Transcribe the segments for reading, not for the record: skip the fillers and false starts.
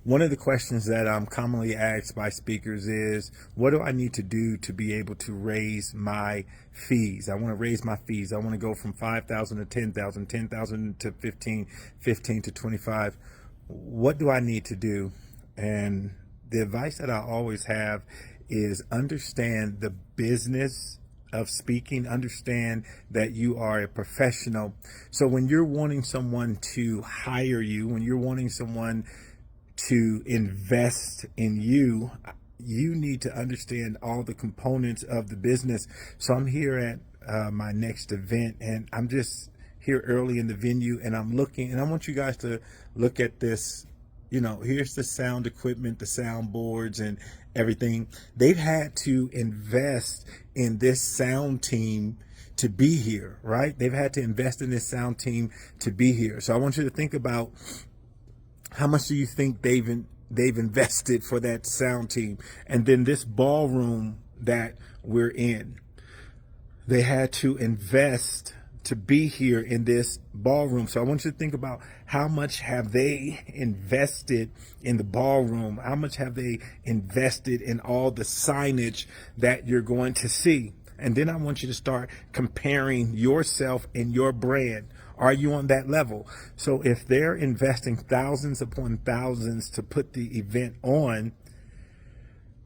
One of the questions that I'm commonly asked by speakers is, what do I need to do to be able to raise my fees? I want to raise my fees. I want to go from 5,000 to 10,000, 10,000 to 15, 15 to 25. What do I need to do? And the advice that I always have is understand the business of speaking, understand that you are a professional. So when you're wanting someone to hire you, when you're wanting someone to invest in you, you need to understand all the components of the business. So I'm here at my next event, and I'm just here early in the venue, and I'm looking, and I want you guys to look at this. You know, here's the sound equipment, the sound boards and everything. They've had to invest in this sound team to be here, right? They've had to invest in this sound team to be here. So I want you to think about, how much do you think they've invested for that sound team? And then this ballroom that we're in, they had to invest to be here in this ballroom. So I want you to think about, how much have they invested in the ballroom? How much have they invested in all the signage that you're going to see? And then I want you to start comparing yourself and your brand. Are you on that level? So if they're investing thousands upon thousands to put the event on,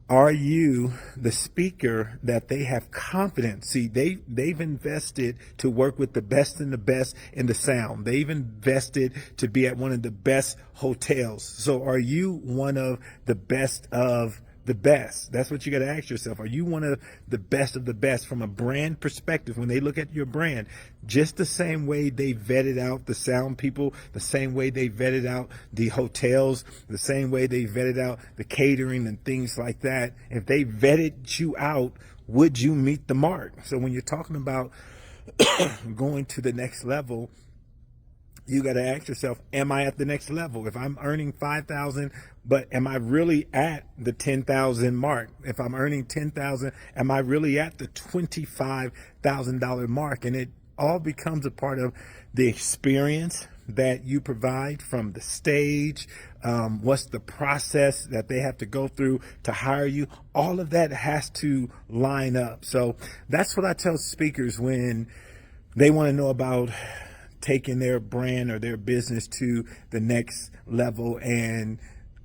are you the speaker that they have confidence? See, they've invested to work with the best and the best in the sound. They've invested to be at one of the best hotels. So are you one of the best of the best? That's what you got to ask yourself. Are you one of the best from a brand perspective? When they look at your brand, just the same way they vetted out the sound people, the same way they vetted out the hotels, the same way they vetted out the catering and things like that. If they vetted you out, would you meet the mark? So when you're talking about going to the next level, you got to ask yourself, am I at the next level? If I'm earning 5,000, but am I really at the 10,000 mark? If I'm earning 10,000, am I really at the $25,000 mark? And it all becomes a part of the experience that you provide from the stage. What's the process that they have to go through to hire you? All of that has to line up. So that's what I tell speakers when they want to know about taking their brand or their business to the next level. And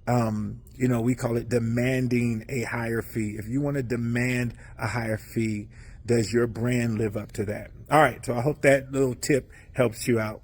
we call it demanding a higher fee. If you want to demand a higher fee, does your brand live up to that? All right, so I hope that little tip helps you out.